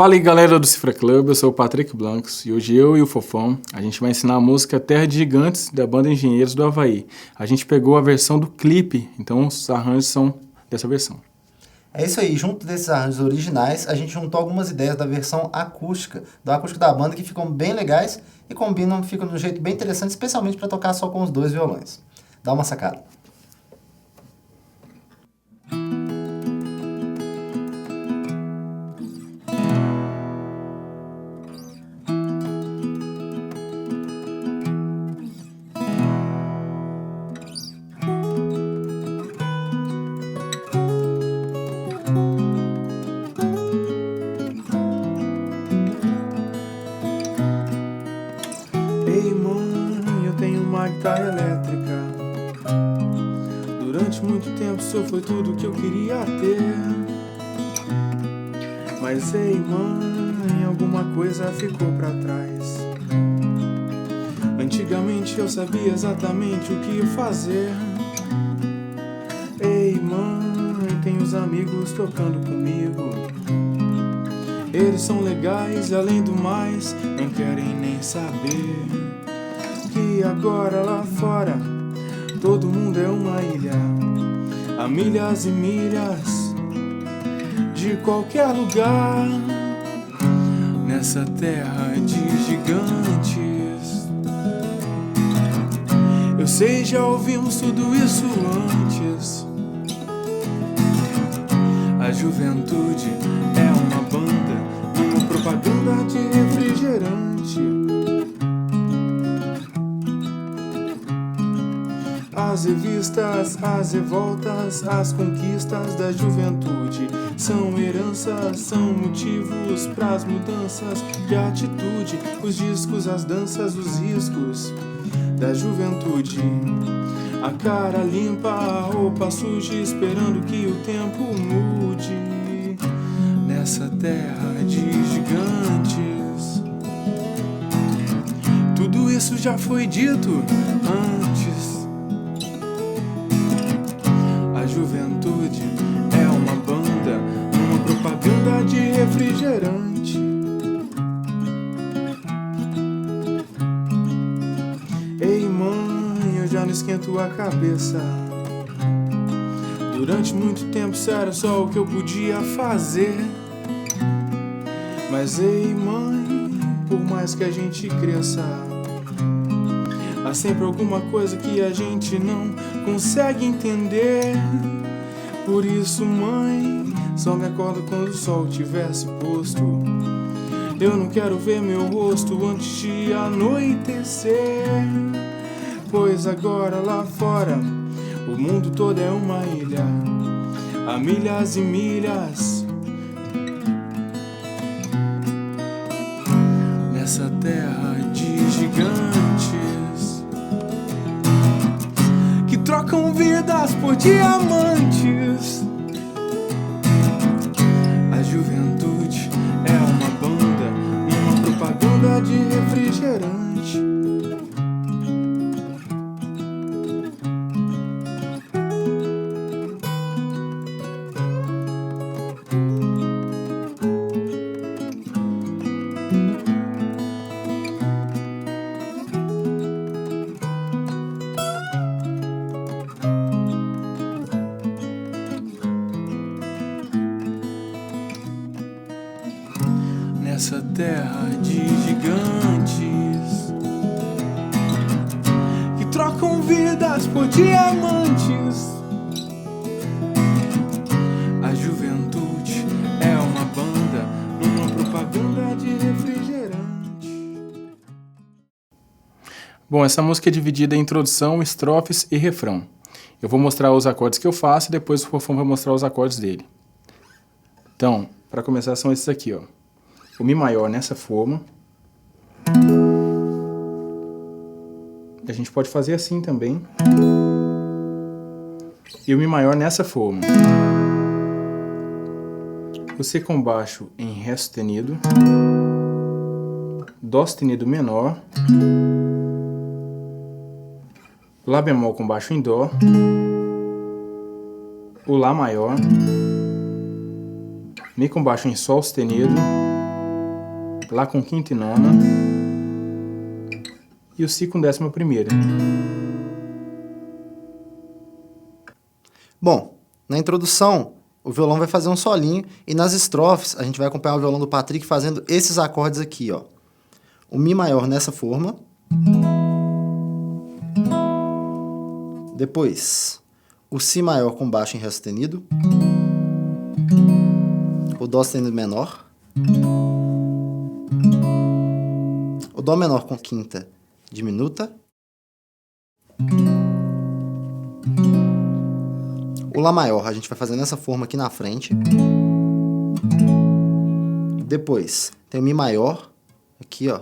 Fala aí galera do Cifra Club, eu sou o Patrick Blancos e hoje eu e o Fofão a gente vai ensinar a música Terra de Gigantes da banda Engenheiros do Havaí. A gente pegou a versão do clipe, então os arranjos são dessa versão. É isso aí, junto desses arranjos originais, a gente juntou algumas ideias da versão acústica, do acústico da banda, que ficam bem legais e combinam, ficam de um jeito bem interessante, especialmente para tocar só com os dois violões. Dá uma sacada. Ei mãe, eu tenho uma guitarra elétrica. Durante muito tempo isso foi tudo que eu queria ter. Mas ei mãe, alguma coisa ficou pra trás. Antigamente eu sabia exatamente o que ia fazer. Ei mãe, tem os amigos tocando comigo. Eles são legais e além do mais não querem nem saber que agora lá fora todo mundo é uma ilha, a milhas e milhas de qualquer lugar, nessa terra de gigantes. Eu sei, já ouvimos tudo isso antes. A juventude é uma banda, uma propaganda de refrigerante. As revistas, as revoltas, as conquistas da juventude são heranças, são motivos pras mudanças de atitude. Os discos, as danças, os riscos da juventude. A cara limpa, a roupa suja, esperando que o tempo mude nessa terra de gigantes. Tudo isso já foi dito antes. A juventude é uma banda, uma propaganda de refrigerante. Ei mãe, eu já não esquento a cabeça. Durante muito tempo isso era só o que eu podia fazer. Mas ei mãe, por mais que a gente cresça, há sempre alguma coisa que a gente não consegue entender. Por isso mãe, só me acordo quando o sol tivesse posto. Eu não quero ver meu rosto antes de anoitecer. Pois agora lá fora o mundo todo é uma ilha, há milhas e milhas nessa terra de gigantes que trocam vidas por diamantes. A juventude é uma banda, uma propaganda de refrigerante. Nessa terra de gigantes que trocam vidas por diamantes. A juventude é uma banda, uma propaganda de refrigerante. Bom, essa música é dividida em introdução, estrofes e refrão. Eu vou mostrar os acordes que eu faço e depois o Fofão vai mostrar os acordes dele. Então, para começar são esses aqui, ó. O Mi maior nessa forma. A gente pode fazer assim também. E o Mi maior nessa forma. o Si com baixo em Ré sustenido, Dó sustenido menor, Lá bemol com baixo em Dó, o Lá maior, Mi com baixo em Sol sustenido, Lá com quinta e nona, e o Si com 11ª. Bom, na introdução, o violão vai fazer um solinho e nas estrofes a gente vai acompanhar o violão do Patrick fazendo esses acordes aqui, ó. O Mi maior nessa forma. Depois, o Si maior com baixo em Ré sustenido. O Dó sustenido menor. O Dó menor com quinta diminuta. O Lá maior a gente vai fazer nessa forma aqui na frente. Depois tem o Mi maior, aqui ó,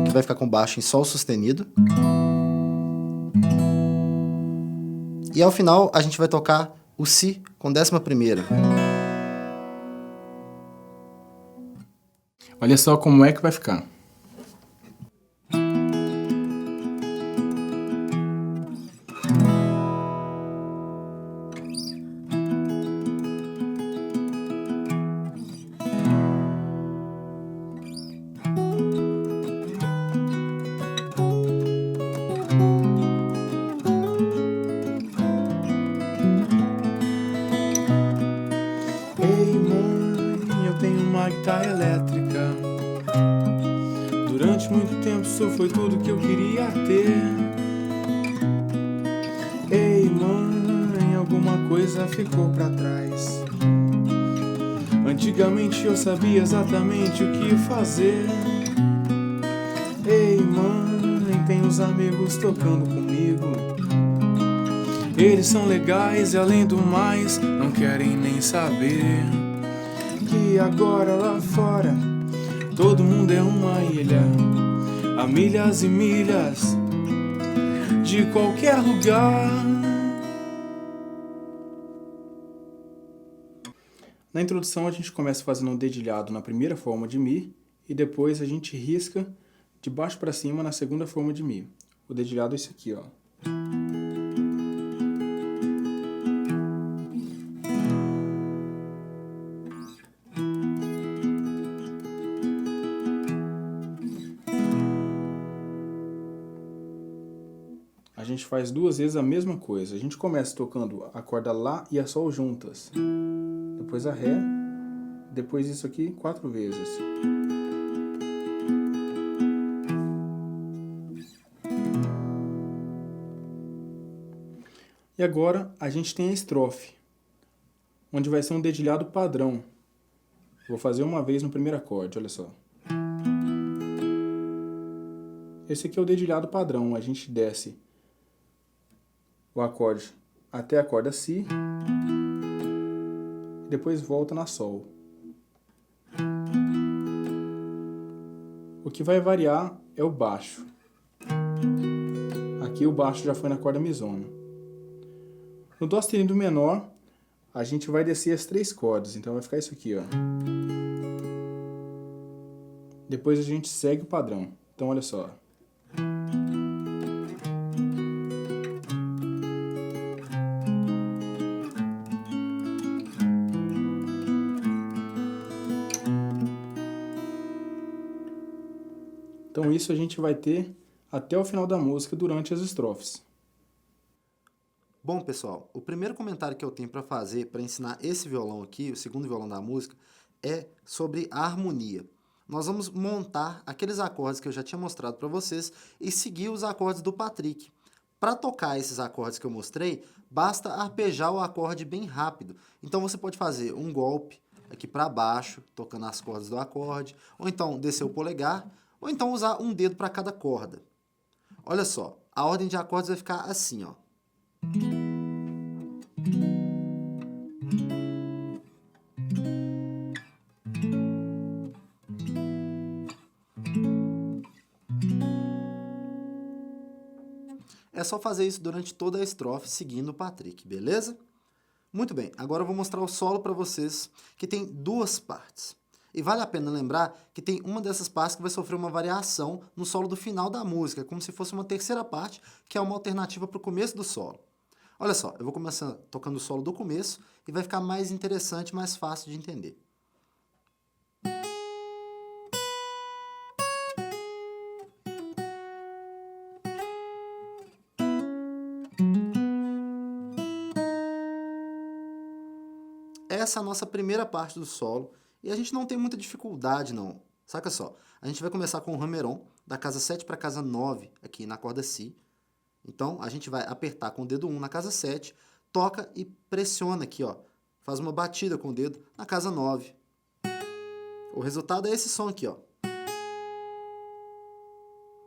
que vai ficar com baixo em Sol sustenido. E ao final a gente vai tocar o Si com 11ª. Olha só como é que vai ficar. Ei mãe, eu tenho uma guitarra elétrica. Durante muito tempo isso foi tudo que eu queria ter. Ei mãe, alguma coisa ficou pra trás. Antigamente eu sabia exatamente o que fazer. Ei mãe, tem os amigos tocando comigo. Eles são legais e além do mais não querem nem saber que agora lá fora todo mundo é uma ilha, a milhas e milhas de qualquer lugar. Na introdução a gente começa fazendo um dedilhado na primeira forma de Mi e depois a gente risca de baixo para cima na segunda forma de Mi. O dedilhado é esse aqui, ó. A gente faz 2 vezes a mesma coisa. A gente começa tocando a corda Lá e a Sol juntas. Depois a Ré. Depois isso aqui 4 vezes. E agora a gente tem a estrofe, onde vai ser um dedilhado padrão. Vou fazer uma vez no primeiro acorde, olha só. Esse aqui é o dedilhado padrão. A gente desce o acorde até a corda Si e depois volta na Sol. O que vai variar é o baixo. Aqui o baixo já foi na corda Mizona. No Dó sustenido menor, a gente vai descer as 3 cordas, então vai ficar isso aqui, ó. Depois a gente segue o padrão. Então olha só. Então isso a gente vai ter até o final da música durante as estrofes. Bom, pessoal, o primeiro comentário que eu tenho para fazer para ensinar esse violão aqui, o segundo violão da música, é sobre a harmonia. Nós vamos montar aqueles acordes que eu já tinha mostrado para vocês e seguir os acordes do Patrick. Para tocar esses acordes que eu mostrei, basta arpejar o acorde bem rápido. Então você pode fazer um golpe aqui para baixo, tocando as cordas do acorde, ou então descer o polegar, ou então usar um dedo para cada corda. Olha só, a ordem de acordes vai ficar assim, ó. É só fazer isso durante toda a estrofe, seguindo o Patrick, beleza? Muito bem, agora eu vou mostrar o solo para vocês, que tem duas partes. E vale a pena lembrar que tem uma dessas partes que vai sofrer uma variação no solo do final da música, como se fosse uma terceira parte, que é uma alternativa para o começo do solo. Olha só, eu vou começar tocando o solo do começo e vai ficar mais interessante, mais fácil de entender. Essa é a nossa primeira parte do solo e a gente não tem muita dificuldade não. Saca só, a gente vai começar com o hammer-on, da casa 7 para a casa 9, aqui na corda Si. Então a gente vai apertar com o dedo 1 na casa 7, toca e pressiona aqui, ó. Faz uma batida com o dedo na casa 9. O resultado é esse som aqui, ó.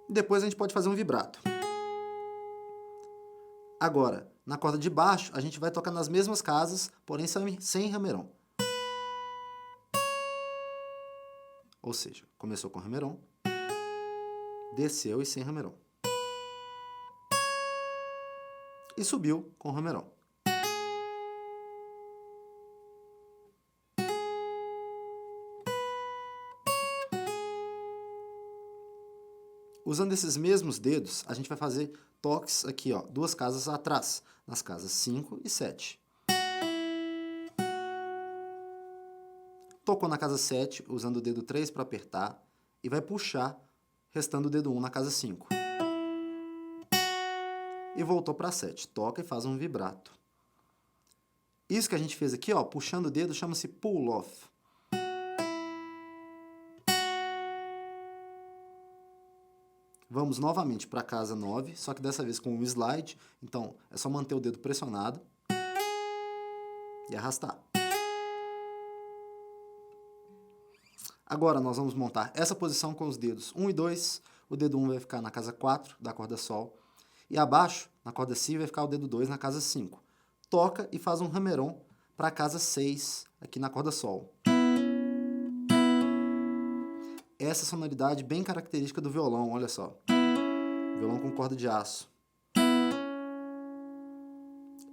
Depois a gente pode fazer um vibrato. Agora, na corda de baixo, a gente vai tocar nas mesmas casas, porém sem hammer-on. Ou seja, começou com hammer-on, desceu e sem hammer-on. E subiu com hammer-on. Usando esses mesmos dedos, a gente vai fazer toques aqui, ó, duas casas atrás, nas casas 5 e 7. Tocou na casa 7, usando o dedo 3 para apertar, e vai puxar, restando o dedo 1 na casa 5. E voltou para 7. Toca e faz um vibrato. Isso que a gente fez aqui, ó, puxando o dedo, chama-se pull-off. Vamos novamente para a casa 9, só que dessa vez com o slide. Então é só manter o dedo pressionado e arrastar. Agora nós vamos montar essa posição com os dedos 1 e 2. O dedo 1 vai ficar na casa 4 da corda Sol. E abaixo, na corda Si, vai ficar o dedo 2 na casa 5. Toca e faz um hammer-on para a casa 6, aqui na corda Sol. Essa sonoridade bem característica do violão, olha só. Violão com corda de aço.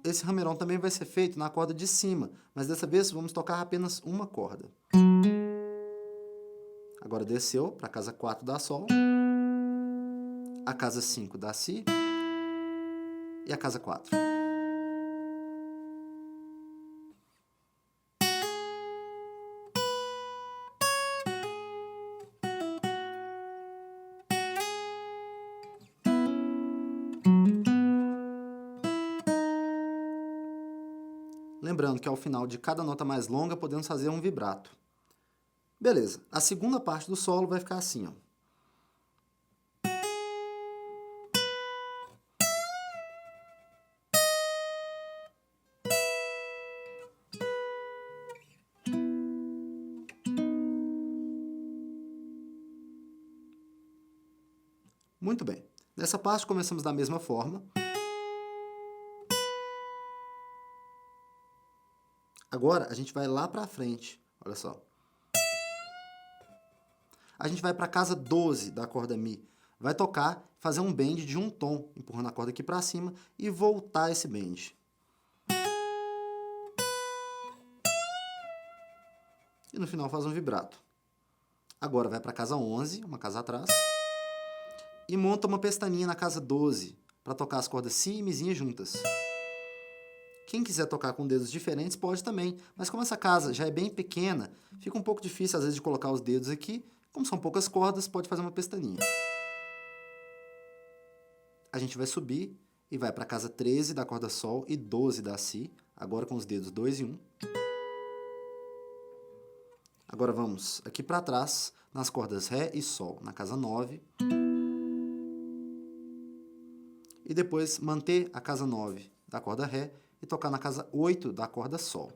Esse hammer-on também vai ser feito na corda de cima, mas dessa vez vamos tocar apenas uma corda. Agora desceu para a casa 4 da Sol, a casa 5 da Si e a casa 4. Lembrando que ao final de cada nota mais longa podemos fazer um vibrato. Beleza, a segunda parte do solo vai ficar assim, ó. Muito bem, nessa parte começamos da mesma forma. Agora a gente vai lá pra frente, olha só. A gente vai para a casa 12 da corda Mi. Vai tocar, fazer um bend de um tom, empurrando a corda aqui para cima e voltar esse bend. E no final faz um vibrato. Agora vai para a casa 11, uma casa atrás, e monta uma pestaninha na casa 12 para tocar as cordas Si e Mizinha juntas. Quem quiser tocar com dedos diferentes pode também, mas como essa casa já é bem pequena, fica um pouco difícil às vezes de colocar os dedos aqui. Como são poucas cordas, pode fazer uma pestaninha. A gente vai subir e vai para a casa 13 da corda Sol e 12 da Si, agora com os dedos 2 e 1. Agora vamos aqui para trás, nas cordas Ré e Sol, na casa 9. E depois manter a casa 9 da corda Ré e tocar na casa 8 da corda Sol.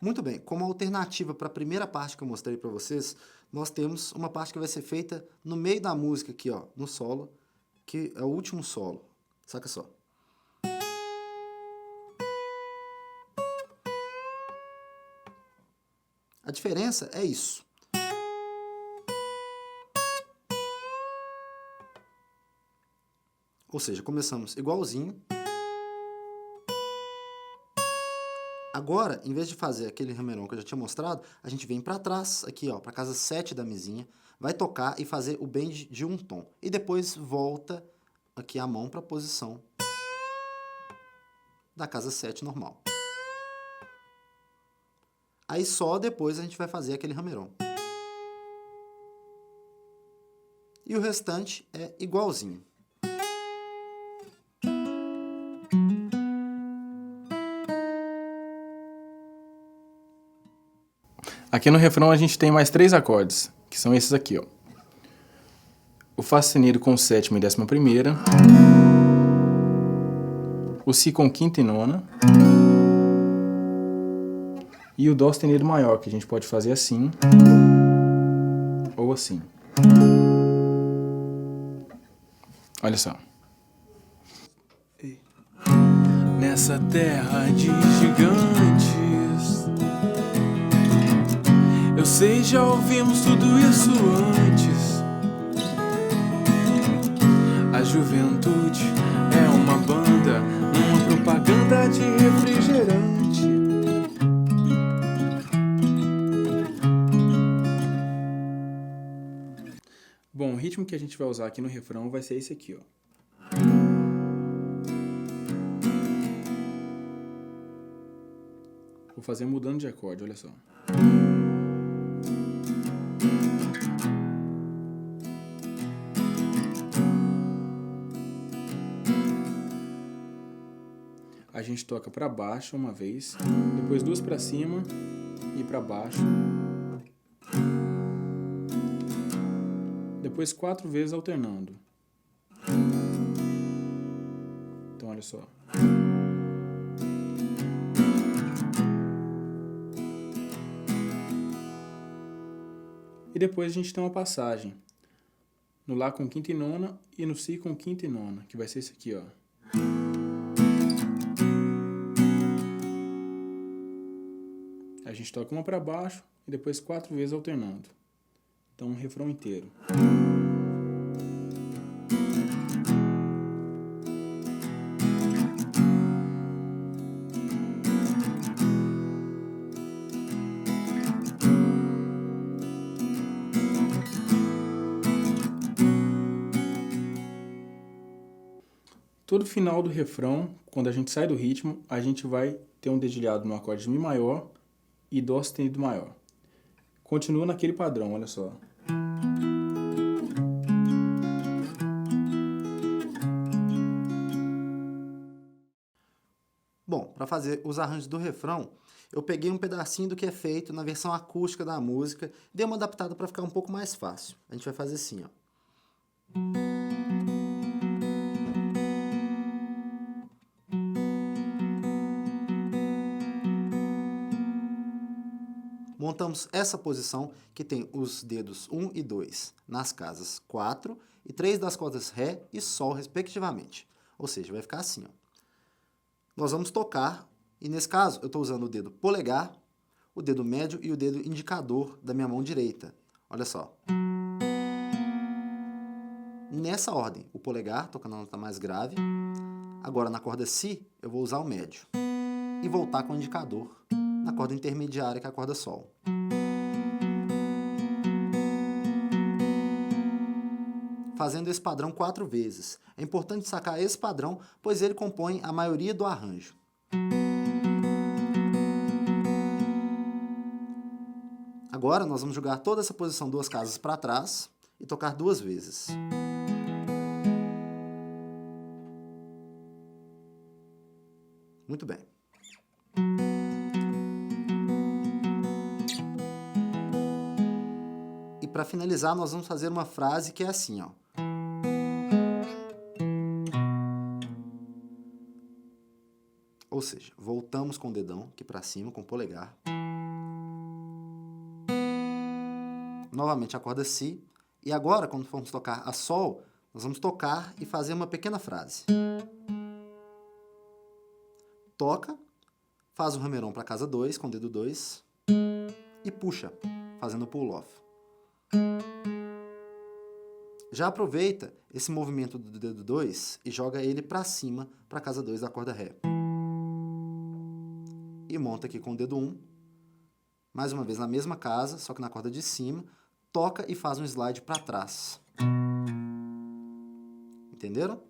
Muito bem, como alternativa para a primeira parte que eu mostrei para vocês, nós temos uma parte que vai ser feita no meio da música aqui, ó, no solo, que é o último solo. Saca só. A diferença é isso. Ou seja, começamos igualzinho. Agora, em vez de fazer aquele remeron que eu já tinha mostrado, a gente vem para trás, aqui ó, para casa 7 da mesinha, vai tocar e fazer o bend de um tom. E depois volta aqui a mão para a posição da casa 7 normal. Aí só depois a gente vai fazer aquele remeron. E o restante é igualzinho. Aqui no refrão a gente tem mais 3 acordes, que são esses aqui, ó. O Fá sustenido com sétima e 11ª, o Si com quinta e nona, e o Dó sustenido maior, que a gente pode fazer assim, ou assim. Olha só. Nessa terra de gigantes, eu sei, já ouvimos tudo isso antes. A juventude é uma banda, uma propaganda de refrigerante. Bom, o ritmo que a gente vai usar aqui no refrão vai ser esse aqui, ó. Vou fazer mudando de acorde, olha só. A gente toca para baixo uma vez, depois 2 para cima e para baixo. Depois 4 vezes alternando. Então olha só. E depois a gente tem uma passagem no Lá com quinta e nona e no Si com quinta e nona, que vai ser esse aqui, ó. A gente toca uma para baixo e depois 4 vezes alternando. Então um refrão inteiro. Todo final do refrão, quando a gente sai do ritmo, a gente vai ter um dedilhado no acorde de Mi maior e Dó sustenido maior. Continua naquele padrão, olha só. Bom, para fazer os arranjos do refrão, eu peguei um pedacinho do que é feito na versão acústica da música, dei uma adaptada para ficar um pouco mais fácil. A gente vai fazer assim, ó. Montamos essa posição que tem os dedos 1 e 2 nas casas 4 e 3 das cordas Ré e Sol, respectivamente. Ou seja, vai ficar assim, ó. Nós vamos tocar, e nesse caso eu estou usando o dedo polegar, o dedo médio e o dedo indicador da minha mão direita. Olha só. Nessa ordem, o polegar tocando a nota mais grave. Agora na corda Si, eu vou usar o médio. E voltar com o indicador na corda intermediária, que é a corda Sol. Fazendo esse padrão 4 vezes. É importante sacar esse padrão, pois ele compõe a maioria do arranjo. Agora nós vamos jogar toda essa posição 2 casas para trás e tocar 2 vezes. Muito bem. E para finalizar, nós vamos fazer uma frase que é assim, ó. Ou seja, voltamos com o dedão aqui para cima, com o polegar. Novamente a corda Si. E agora, quando formos tocar a Sol, nós vamos tocar e fazer uma pequena frase. Toca, faz o remeron para casa 2, com o dedo 2, e puxa, fazendo o pull-off. Já aproveita esse movimento do dedo 2 e joga ele para cima, para a casa 2 da corda Ré. E monta aqui com o dedo 1, mais uma vez na mesma casa, só que na corda de cima, toca e faz um slide para trás. Entenderam?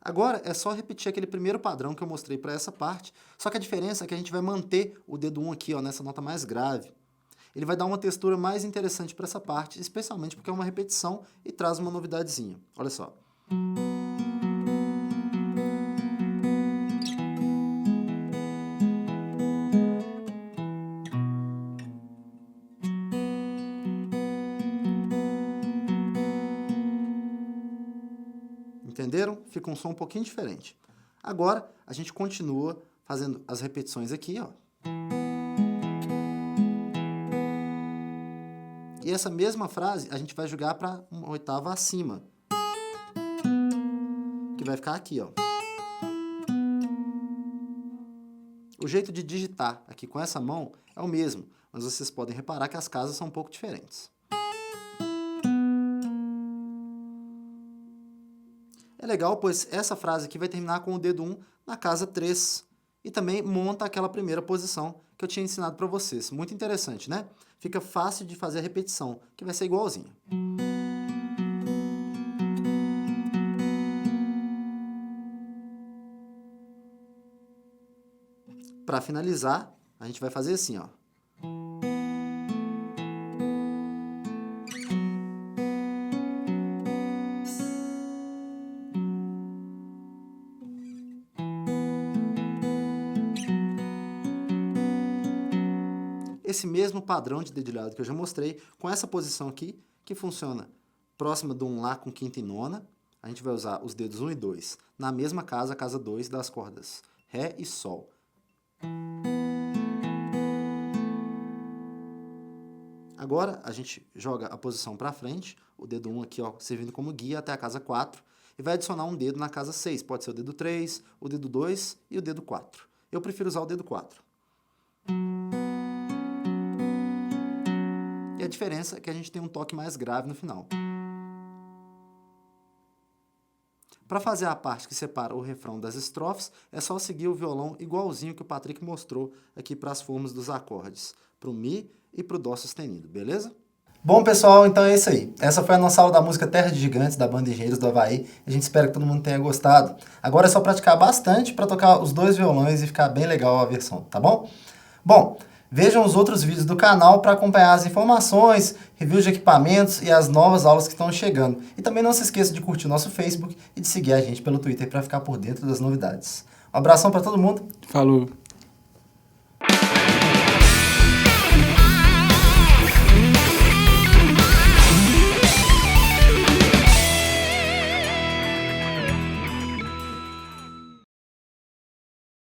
Agora é só repetir aquele primeiro padrão que eu mostrei para essa parte, só que a diferença é que a gente vai manter o dedo 1 aqui, ó, nessa nota mais grave. Ele vai dar uma textura mais interessante para essa parte, especialmente porque é uma repetição e traz uma novidadezinha. Olha só. Entenderam? Fica um som um pouquinho diferente. Agora, a gente continua fazendo as repetições aqui, ó. E essa mesma frase a gente vai jogar para uma oitava acima, que vai ficar aqui, ó. O jeito de digitar aqui com essa mão é o mesmo, mas vocês podem reparar que as casas são um pouco diferentes. É legal, pois essa frase aqui vai terminar com o dedo 1 na casa 3 e também monta aquela primeira posição que eu tinha ensinado para vocês. Muito interessante, né? Fica fácil de fazer a repetição, que vai ser igualzinha. Para finalizar, a gente vai fazer assim, ó. Esse mesmo padrão de dedilhado que eu já mostrei, com essa posição aqui, que funciona próxima do 1 Lá com quinta e nona, a gente vai usar os dedos 1 e 2 na mesma casa, a casa 2 das cordas Ré e Sol. Agora a gente joga a posição para frente, o dedo 1 aqui, ó, servindo como guia até a casa 4, e vai adicionar um dedo na casa 6, pode ser o dedo 3, o dedo 2 e o dedo 4. Eu prefiro usar o dedo 4. E a diferença é que a gente tem um toque mais grave no final. Para fazer a parte que separa o refrão das estrofes, é só seguir o violão igualzinho que o Patrick mostrou aqui para as formas dos acordes, para o Mi e para o Dó sustenido, beleza? Bom, pessoal, então é isso aí. Essa foi a nossa aula da música Terra de Gigantes, da Banda Engenheiros do Havaí. A gente espera que todo mundo tenha gostado. Agora é só praticar bastante para tocar os dois violões e ficar bem legal a versão, tá bom? Bom, vejam os outros vídeos do canal para acompanhar as informações, reviews de equipamentos e as novas aulas que estão chegando. E também não se esqueça de curtir o nosso Facebook e de seguir a gente pelo Twitter para ficar por dentro das novidades. Um abração para todo mundo. Falou.